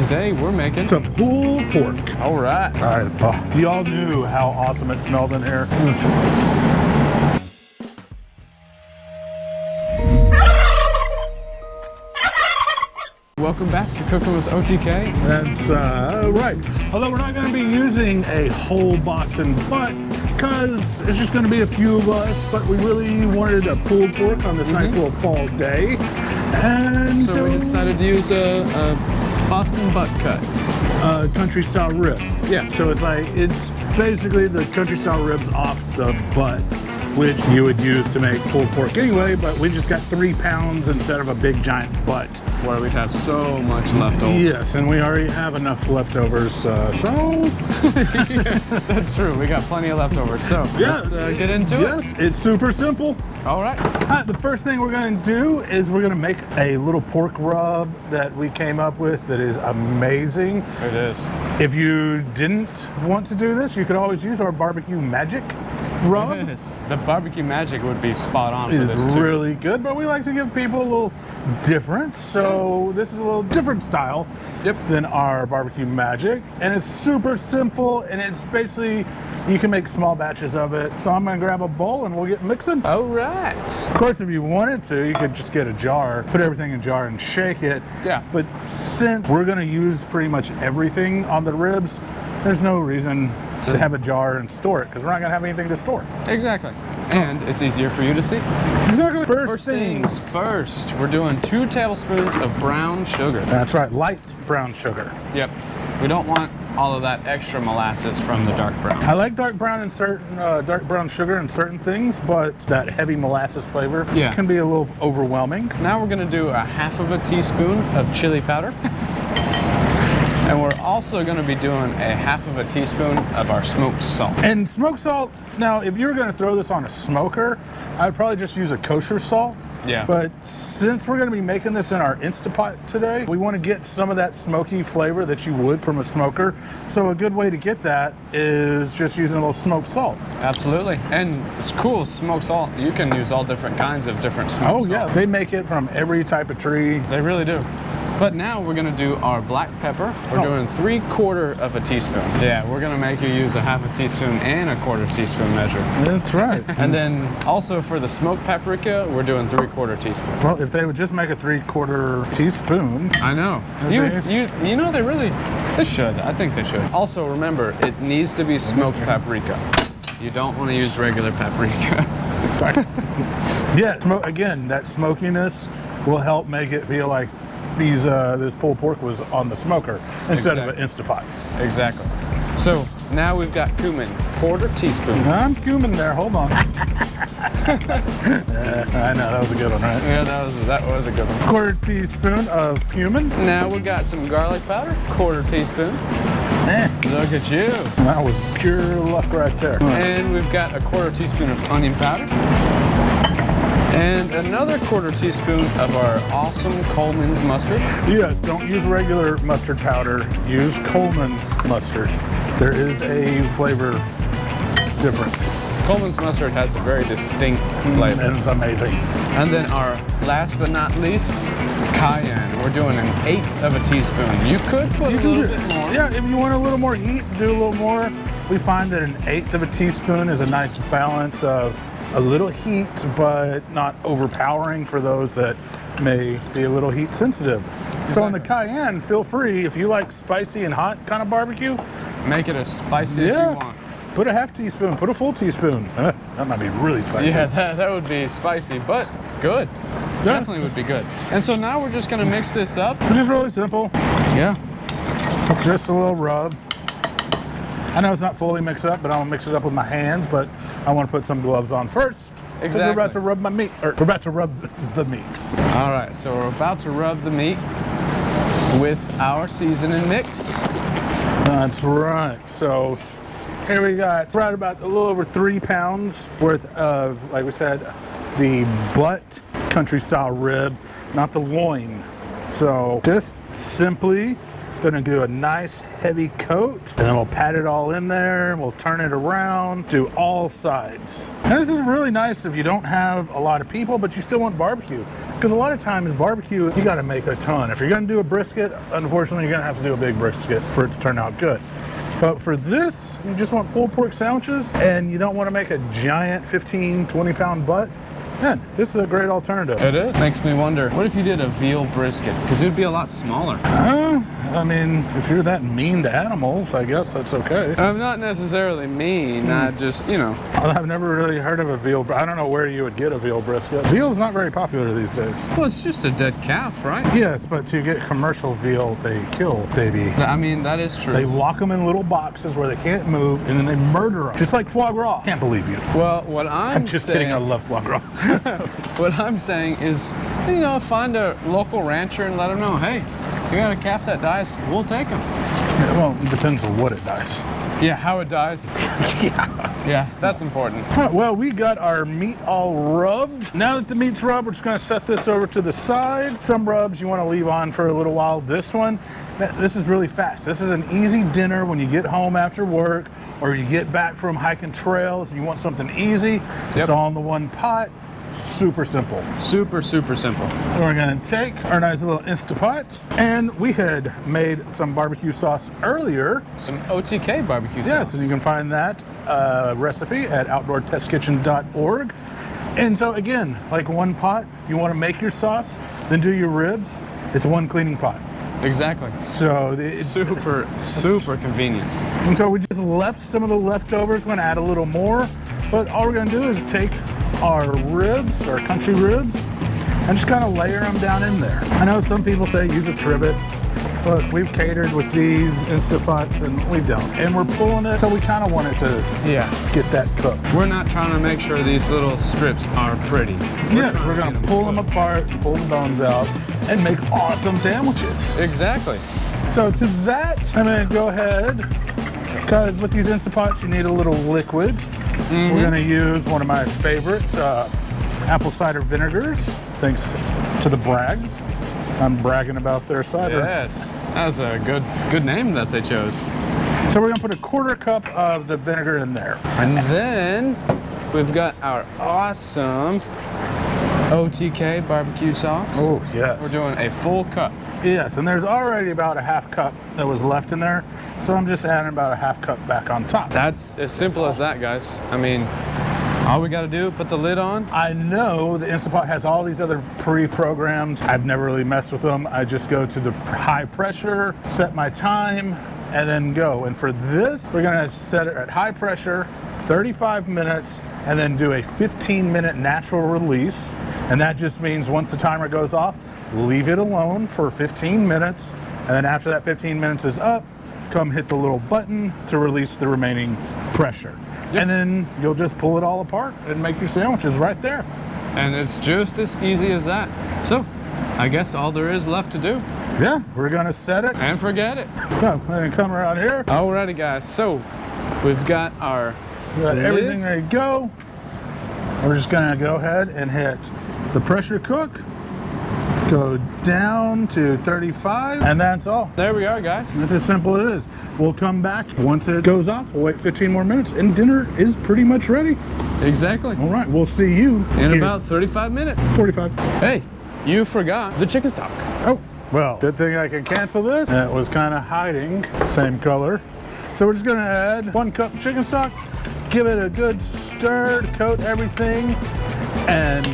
Today we're making some pulled pork. All right. Oh, you all knew how awesome it smelled in here. Welcome back to Cooking with OTK. That's right. Although we're not going to be using a whole Boston butt because it's just going to be a few of us, but we really wanted a pulled pork on this nice little fall day. And so we decided to use a Boston butt cut. Country style rib. Yeah. So it's basically the country style ribs off the butt, which you would use to make pulled pork anyway, but we just got 3 pounds instead of a big giant butt. Where we'd have so much left over. Yes, and we already have enough leftovers, so... Yeah, that's true, we got plenty of leftovers, so let's get into it. Yes, it's super simple. All right. The first thing we're going to do is we're going to make a little pork rub that we came up with that is amazing. It is. If you didn't want to do this, you could always use our BBQ Majic rub. Yes, the BBQ Majic would be spot on for It this is too. really good, but we like to give people a little different, so this is a little different style than our BBQ Majic, and it's super simple, and it's basically, you can make small batches of it. So I'm gonna grab a bowl and we'll get mixing. All right. Of course, if you wanted to, you could just get a jar, put everything in a jar and shake it. Yeah. But since we're gonna use pretty much everything on the ribs, there's no reason to have a jar and store it, because we're not gonna have anything to store. Exactly. And it's easier for you to see. Exactly. First things first, we're doing 2 tablespoons of brown sugar. That's right, light brown sugar. Yep. We don't want all of that extra molasses from the dark brown. I like dark brown in certain dark brown sugar in certain things, but that heavy molasses flavor can be a little overwhelming. Now we're gonna do 1/2 teaspoon of chili powder. And we're also going to be doing 1/2 teaspoon of our smoked salt. And smoked salt, now if you were going to throw this on a smoker, I would probably just use a kosher salt. Yeah. But since we're going to be making this in our Instant Pot today, we want to get some of that smoky flavor that you would from a smoker. So a good way to get that is just using a little smoked salt. Absolutely. And it's cool, smoked salt. You can use all different kinds of different smoked salt. Oh yeah, they make it from every type of tree. They really do. But now we're gonna do our black pepper. We're doing 3/4 teaspoon. Yeah, we're gonna make you use 1/2 teaspoon and 1/4 teaspoon measure. That's right. And then also for the smoked paprika, we're doing 3/4 teaspoon. Well, if they would just make a 3/4 teaspoon. I know. You know, they should. I think they should. Also remember, it needs to be smoked paprika. You don't want to use regular paprika. Yeah, again, that smokiness will help make it feel like this pulled pork was on the smoker instead of an Instant Pot. Exactly. So now we've got cumin, 1/4 teaspoon. I'm cumin there, hold on. I know, that was a good one, right? Yeah, that was a good one. 1/4 teaspoon of cumin. Now we've got some garlic powder, 1/4 teaspoon. Look at you. That was pure luck right there. And we've got 1/4 teaspoon of onion powder. And another 1/4 teaspoon of our awesome Coleman's mustard. Yes, don't use regular mustard powder. Use Coleman's mustard. There is a flavor difference. Coleman's mustard has a very distinct flavor. And it's amazing. And then our last but not least, cayenne. We're doing 1/8 teaspoon. You could put a little bit more. Yeah, if you want a little more heat, do a little more. We find that 1/8 teaspoon is a nice balance of a little heat, but not overpowering for those that may be a little heat sensitive. Exactly. So on the cayenne, feel free, if you like spicy and hot kind of barbecue, make it as spicy as you want. Put a 1/2 teaspoon, put a full teaspoon. That might be really spicy. Yeah, that would be spicy, but good. Yeah. Definitely would be good. And so now we're just gonna mix this up. Which is really simple. Yeah. So it's just a little rub. I know it's not fully mixed up, but I'm gonna mix it up with my hands, but I want to put some gloves on first. Because we're about to rub my meat, or we're about to rub the meat. All right, so we're about to rub the meat with our seasoning mix. That's right. So here we got right about a little over 3 pounds worth of, like we said, the butt country style rib, not the loin. So just simply Gonna do a nice heavy coat, and then we'll pat it all in there. We'll turn it around, do all sides. And this is really nice if you don't have a lot of people, but you still want barbecue. Because a lot of times barbecue, you gotta make a ton. If you're gonna do a brisket, unfortunately, you're gonna have to do a big brisket for it to turn out good. But for this, you just want pulled pork sandwiches, and you don't want to make a giant 15, 20-pound butt. Man, this is a great alternative. It is. Makes me wonder, what if you did a veal brisket? Because it would be a lot smaller. I mean, if you're that mean to animals, I guess that's okay. I'm not necessarily mean, I just, you know. I've never really heard of a veal. I don't know where you would get a veal brisket. Veal's not very popular these days. Well, it's just a dead calf, right? Yes, but to get commercial veal, they kill, baby. I mean, that is true. They lock them in little boxes where they can't move, and then they murder them. Just like foie gras. Can't believe you. Well, what I'm just saying, kidding, I love foie gras. what I'm saying is, you know, find a local rancher and let them know, hey, you got a calf that dies, we'll take him. Yeah, well, it depends on what it dies. Yeah, how it dies. Yeah, that's important. Well, we got our meat all rubbed. Now that the meat's rubbed, we're just gonna set this over to the side. Some rubs you wanna leave on for a little while. This one, this is really fast. This is an easy dinner when you get home after work, or you get back from hiking trails and you want something easy. Yep. It's all in the one pot. Super simple. Super, super simple. We're gonna take our nice little Instapot, and we had made some barbecue sauce earlier. Some OTK BBQ sauce. Yes, and you can find that recipe at outdoortestkitchen.org. And so again, like one pot, if you wanna make your sauce, then do your ribs. It's one cleaning pot. Exactly. So it's super convenient. And so we just left some of the leftovers. We're gonna add a little more, but all we're gonna do is take our ribs, our country ribs, and just kind of layer them down in there. I know some people say use a trivet, but we've catered with these Instapots and we don't. And we're pulling it, so we kind of want it to get that cooked. We're not trying to make sure these little strips are pretty. We're gonna pull them apart, pull the bones out, and make awesome sandwiches. Exactly. So to that, I'm gonna go ahead, because with these Instapots, you need a little liquid. We're gonna use one of my favorite apple cider vinegars, thanks to the Braggs. I'm bragging about their cider. Yes, that was a good name that they chose. So we're gonna put a 1/4 cup of the vinegar in there. And then we've got our awesome OTK BBQ sauce. Oh, yes. We're doing a full cup. Yes, and there's already about a 1/2 cup that was left in there, so I'm just adding about a 1/2 cup back on top. That's as simple as that, guys. I mean, all we gotta do, put the lid on. I know the Instapot has all these other pre-programs. I've never really messed with them. I just go to the high pressure, set my time, and then go. And for this, we're gonna set it at high pressure, 35 minutes, and then do a 15-minute natural release. And that just means once the timer goes off, leave it alone for 15 minutes. And then after that 15 minutes is up, come hit the little button to release the remaining pressure. Yep. And then you'll just pull it all apart and make your sandwiches right there. And it's just as easy as that. So, I guess all there is left to do. Yeah, we're gonna set it. And forget it. So, we're gonna come around here. Alrighty, guys. So, we've got our everything ready to go. We're just gonna go ahead and hit the pressure cook, go down to 35, and that's all. There we are, guys. That's as simple as it is. We'll come back once it goes off. We'll wait 15 more minutes, and dinner is pretty much ready. Exactly. All right, we'll see you in about 35 minutes. 45. Hey, you forgot the chicken stock. Oh, well, good thing I can cancel this. It was kind of hiding, same color. So we're just gonna add 1 cup chicken stock, give it a good stir, coat everything, and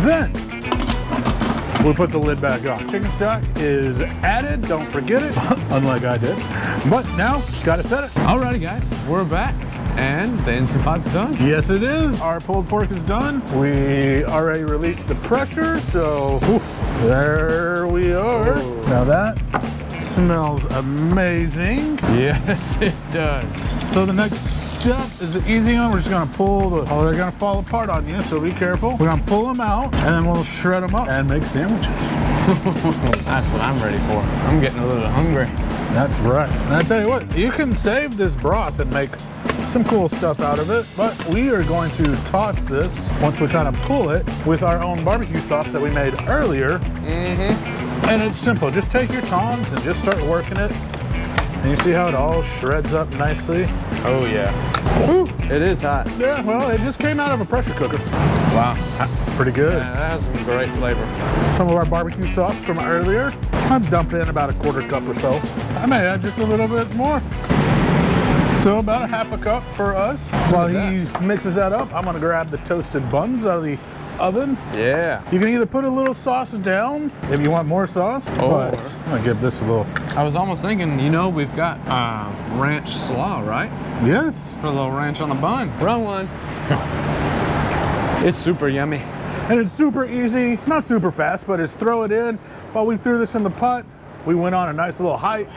then we'll put the lid back on. Chicken stock is added, don't forget it, unlike I did. But now, just gotta set it. Alrighty, guys, we're back, and the Instapot's done. Yes, it is. Our pulled pork is done. We already released the pressure, so there we are. Oh. Now that smells amazing. Yes, it does. So the next step is the easy one. We're just gonna pull the, oh, they're gonna fall apart on you, so be careful. We're gonna pull them out, and then we'll shred them up and make sandwiches. That's what I'm ready for. I'm getting a little hungry. That's right. And I tell you what, you can save this broth and make some cool stuff out of it, but we are going to toss this once we kind of pull it with our own barbecue sauce that we made earlier. And it's simple. Just take your tongs and just start working it. And you see how it all shreds up nicely? Oh yeah. Woo, it is hot. Yeah, well, it just came out of a pressure cooker. Wow. Pretty good. Yeah, that has some great flavor. Some of our barbecue sauce from earlier. I've dumped in about a 1/4 cup or so. I may add just a little bit more. So about a 1/2 cup for us. While he mixes that up, I'm gonna grab the toasted buns out of the oven. Yeah. You can either put a little sauce down if you want more sauce, but I'm gonna give this a little. I was almost thinking, you know, we've got ranch slaw, right? Yes. Put a little ranch on the bun. Run one. It's super yummy. And it's super easy, not super fast, but it's throw it in. While we threw this in the pot, we went on a nice little hike,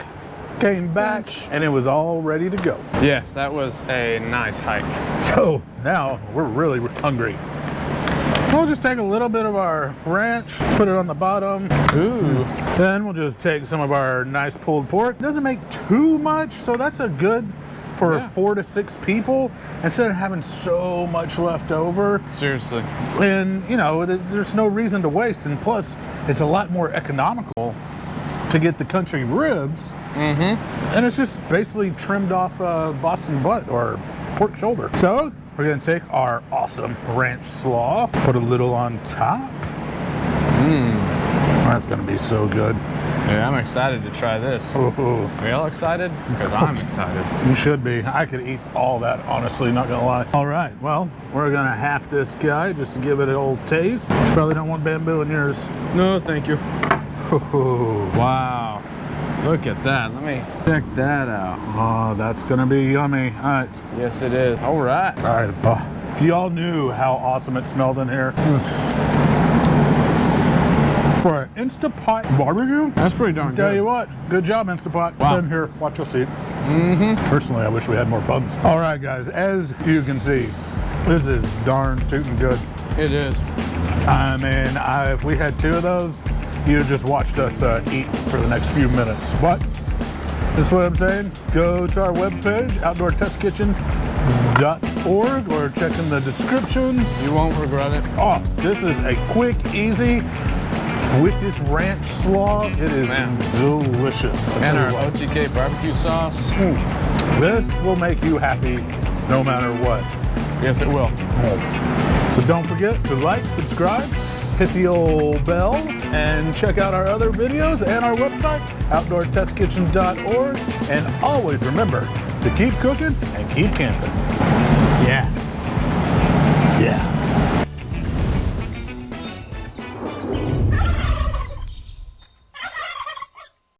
came back, and it was all ready to go. Yes, that was a nice hike. So now we're really hungry. We'll just take a little bit of our ranch, put it on the bottom. Ooh. Then we'll just take some of our nice pulled pork. It doesn't make too much, so that's a good for 4 to 6 people instead of having so much left over. Seriously. And you know, there's no reason to waste, and plus it's a lot more economical to get the country ribs. And it's just basically trimmed off Boston butt or pork shoulder. So we're gonna take our awesome ranch slaw, put a little on top. That's gonna be so good. Yeah, I'm excited to try this. Ooh. Are y'all excited? Because I'm excited. You should be. I could eat all that, honestly, not gonna lie. All right, well, we're gonna half this guy just to give it an old taste. You probably don't want bamboo in yours. No, thank you. Ooh. Wow. Look at that. Let me check that out. Oh, that's gonna be yummy. All right. Yes, it is. All right. All right. Oh, if y'all knew how awesome it smelled in here. For an Instapot barbecue, That's pretty darn tell good. you what, good job, Instapot. Wow. In here, watch your seat. Personally, I wish we had more buns. All right, guys, as you can see, this is darn tootin' good. It is. I mean, if we had 2 of those, you'd have just watched us eat for the next few minutes. But this is what I'm saying. Go to our webpage, outdoortestkitchen.org, or check in the description. You won't regret it. Oh, this is a quick, easy, with this ranch slaw, it is delicious. And our OTK BBQ Sauce. This will make you happy no matter what. Yes, it will. So don't forget to like, subscribe, hit the old bell, and check out our other videos and our website, outdoortestkitchen.org. And always remember to keep cooking and keep camping. Yeah. Yeah.